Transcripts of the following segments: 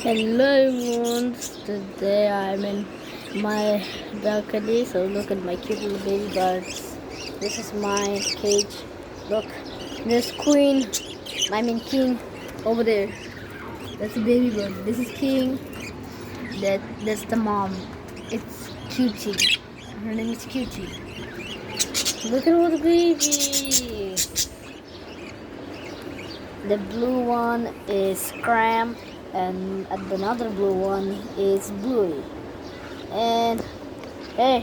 Hello everyone, today I'm in my balcony, so look at my cute little baby birds. This is my cage. Look, there's queen, king over there. That's a baby bird. This is king. That's the mom. It's Cutie. Her name is Cutie. Look at all the babies. The blue one is Cram, and another blue one is Bluey. And hey,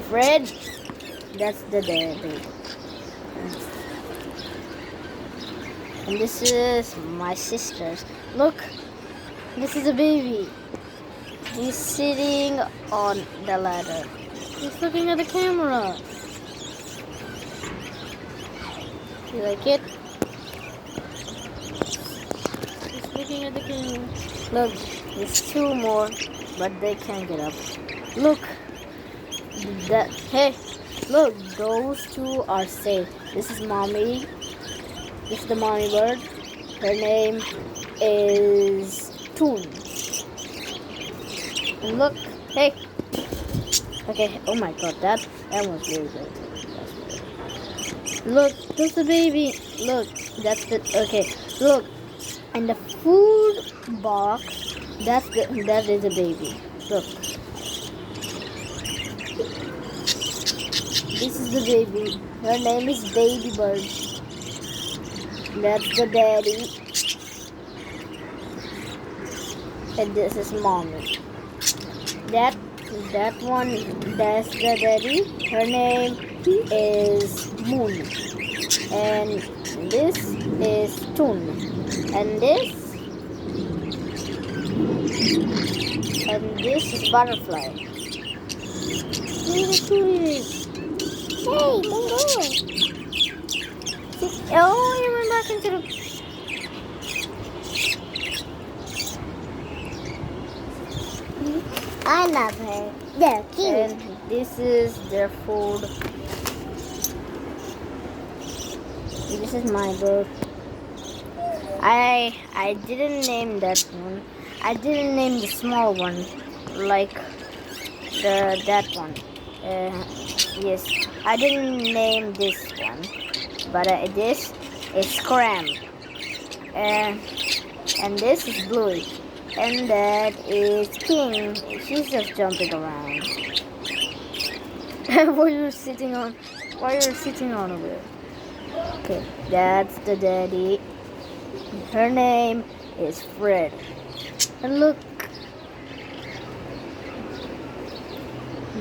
Fred, that's the daddy. And this is my sister's. Look, this is a baby. He's sitting on the ladder. He's looking at the camera. You like it? Looking at the camera. Look, there's two more, but they can't get up. Look, look, those two are safe. This is mommy. This is the mommy bird. Her name is Toon. And look, hey. Okay. Oh my God, that was really good. Look, that's the baby. Look, that's the okay. Look. And the food box, that is a baby. Look. This is the baby. Her name is Baby Bird. That's the daddy. And this is mommy. That one, that's the daddy. Her name is Moon. And this is Toon. And this is Butterfly. Look at this. Hey, don't go. Oh, you went back into the... I love her. They're cute. And this is their food. This is my book. I didn't name that one. I didn't name the small one, like that one. Yes, I didn't name this one, but this is Cram, and this is Bluey, and that is King. She's just jumping around. What you're sitting on? Why you're sitting on over there? Okay, that's the daddy. Her name is Fred. And look,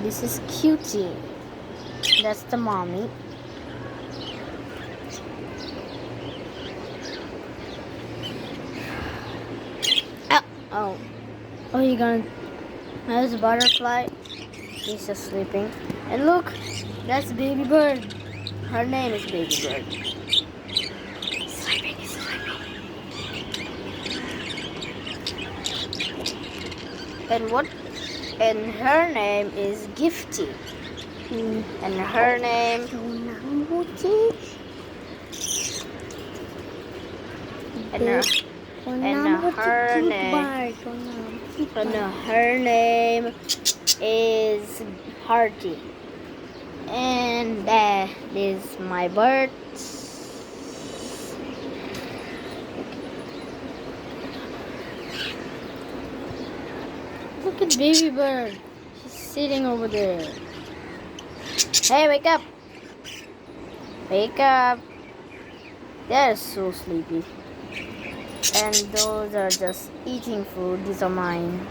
this is Cutie. That's the mommy. Oh, you're gonna. There's a butterfly. He's just sleeping. And look, that's Baby Bird. Her name is Baby Bird. And her name is Gifty. And her name her name is Hearty. And that is my bird. Look at Baby Bird. She's sitting over there. Hey, wake up. Wake up. They're so sleepy. And those are just eating food. These are mine.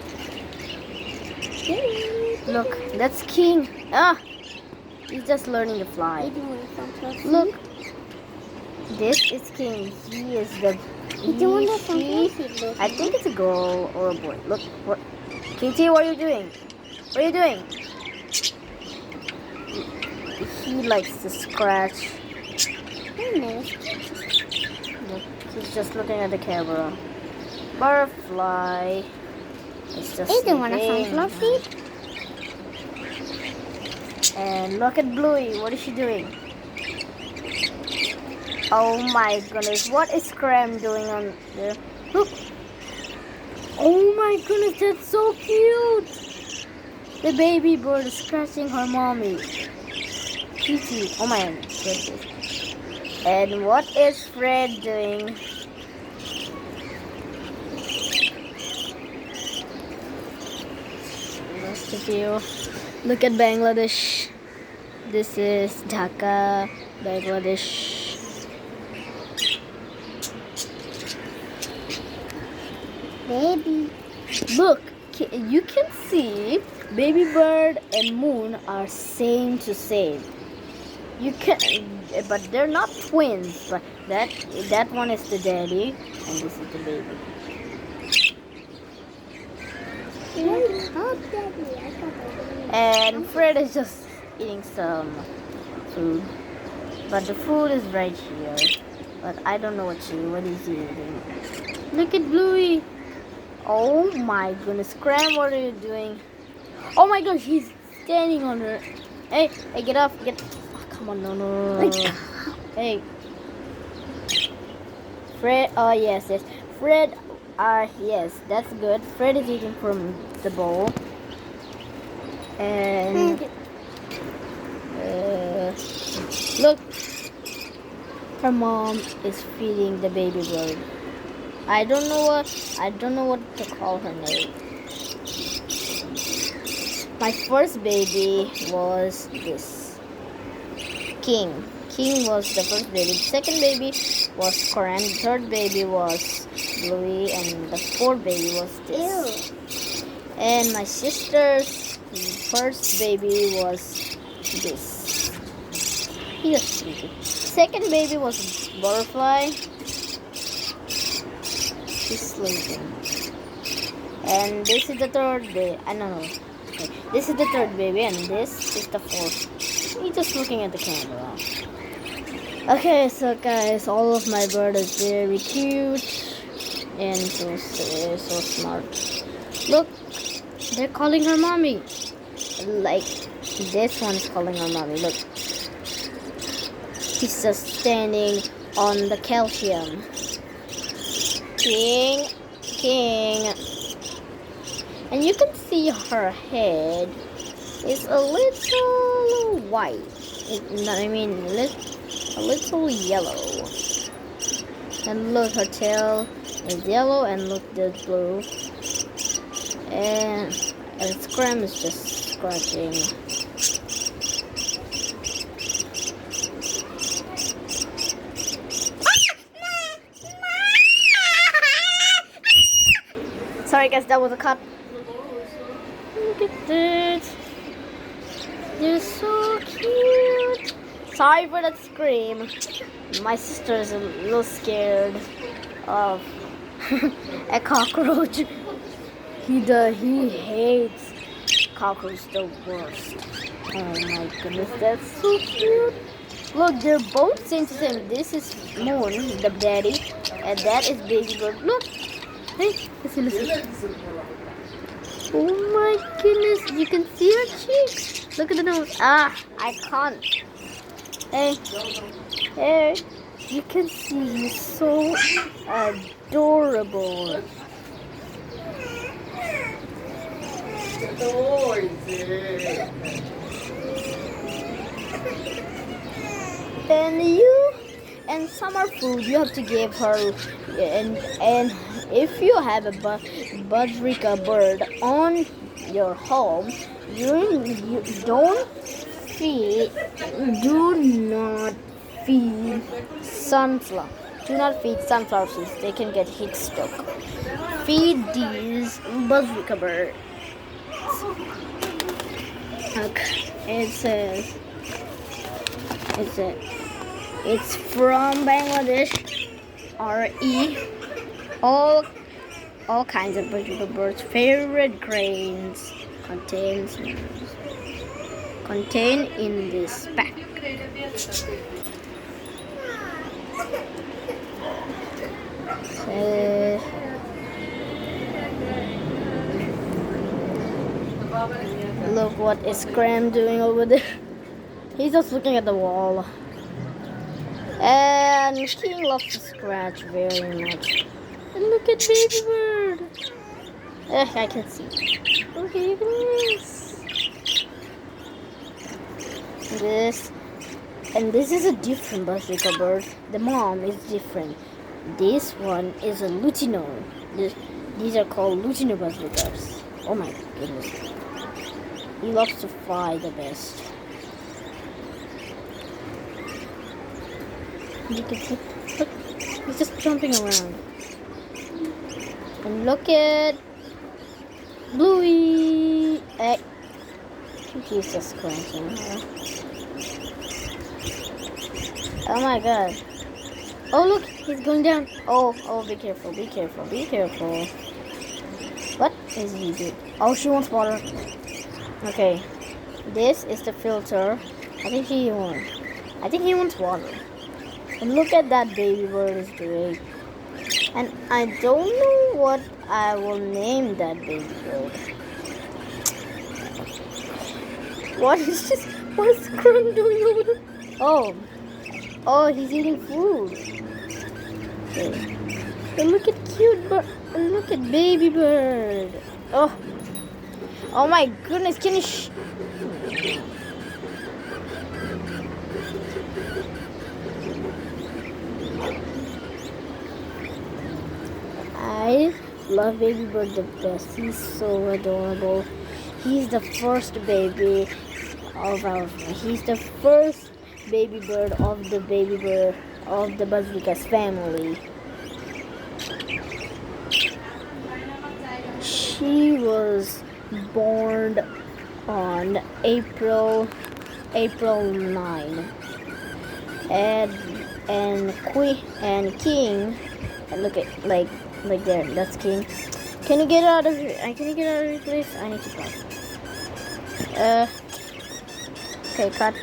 Look, that's King. He's just learning to fly. Look. This is King. He is the... I think it's a girl or a boy. Look, what... Kitty, what are you doing? What are you doing? He likes to scratch. Look, he's just looking at the camera. Butterfly. It's just Is the one from Fluffy? And look at Bluey. What is she doing? Oh my goodness. What is Cram doing on there? Look. my goodness, that's so cute. The baby bird is scratching her mommy. Kitty. Oh my goodness. And what is Fred doing? Most of you, look at Bangladesh. This is Dhaka, Bangladesh. Baby. Look, you can see baby bird and moon are same to same. You can, but they're not twins. But that one is the daddy, and this is the baby. And Fred is just eating some food, but the food is right here. But I don't know what is he eating. Look at Bluey. Oh my goodness, Cram, what are you doing? Oh my gosh, he's standing on her. Hey, get off, oh, come on, no. Hey. Fred, oh yes. Fred, yes, that's good. Fred is eating from the bowl. And, look, her mom is feeding the baby bird. I don't know what to call her name. My first baby was this. King. King was the first baby. The second baby was Coran. The third baby was Bluey. And the fourth baby was this. Ew. And my sister's first baby was this. He was sleeping. Second baby was Butterfly. He's sleeping. And this is the third baby. No. Okay. This is the third baby, and this is the fourth. He's just looking at the camera. Okay, so guys, all of my bird is very cute and so smart. Look, they're calling her mommy. Like this one is calling her mommy. Look, he's just standing on the calcium. King. And you can see her head is a little white. A little yellow. And look, her tail is yellow, and look, there's blue. And Scram is just scratching. Sorry guys, that was a cut. Look at this. They're so cute. Sorry for that scream. My sister is a little scared of a cockroach. He hates cockroach the worst. Oh my goodness, that's so cute. Look, they're both same to same. This is Moon, the daddy, and that is Baby Bird. Look. Hey, listen. Oh my goodness, you can see her cheeks. Look at the nose. I can't. Hey, you can see he's so adorable. And summer food you have to give her, and if you have a budgerigar bird on your home, you don't feed. Do not feed sunflower. Do not feed sunflower seeds. They can get heat stroke. Feed these budgerigar birds. Okay, it's from Bangladesh. RE. All kinds of budgerigar birds. Favorite grains contain in this pack. Look what is Graham doing over there. He's just looking at the wall. And King loves to scratch very much. And look at Baby Bird. I can see. Okay, guys. This is a different budgerigar bird. The mom is different. This one is a lutino. These are called lutino budgerigars. Oh my goodness. He loves to fly the best. You can see, look, he's just jumping around. And look at Bluey. He's just crunching. Oh my god. Oh look, he's going down. Oh, be careful, be careful, be careful. What is he doing? Oh, she wants water. Okay, this is the filter. I think he wants water. And look at that baby bird is doing. And I don't know what I will name that baby bird. What is Crumb doing over there? Oh, he's eating food. Okay. And look at cute bird. And look at baby bird. Oh my goodness, can you I love baby bird the best. He's so adorable. He's the first baby of he's the first baby bird of the budgerigar's family. She was born on April 9, and King, and look at like there, that's King. Can you get out of here? Can you get out of here, please? I need to talk. Okay, cut.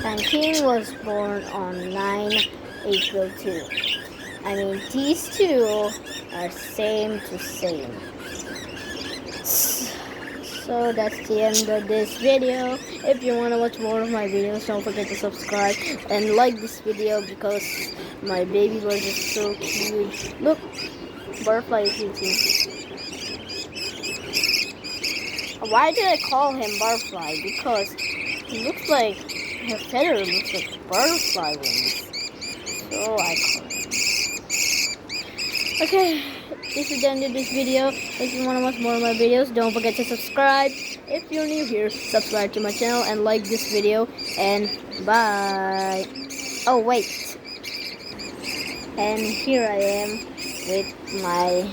And King was born on 9 April 2. I mean, these two are same to same. So that's the end of this video. If you want to watch more of my videos, don't forget to subscribe and like this video because my baby bird is so cute. Look, butterfly is eating. Why did I call him butterfly? Because he looks like her feather looks like butterfly wings. So I call him. Okay, this is the end of this video. If you want to watch more of my videos, don't forget to subscribe. If you're new here, subscribe to my channel and like this video. And bye. Oh wait. And here I am with my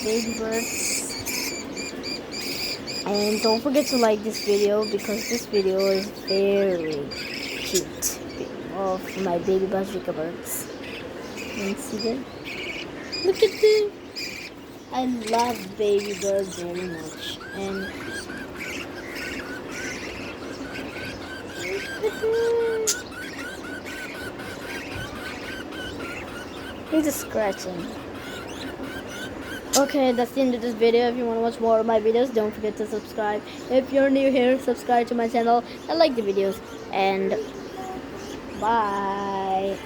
baby birds. And don't forget to like this video because this video is very cute of my baby budgerigar birds. And see them? Look at them. I love baby birds very much. And he's just scratching. Okay, that's the end of this video. If you want to watch more of my videos, don't forget to subscribe. If you're new here, subscribe to my channel and like the videos. And bye.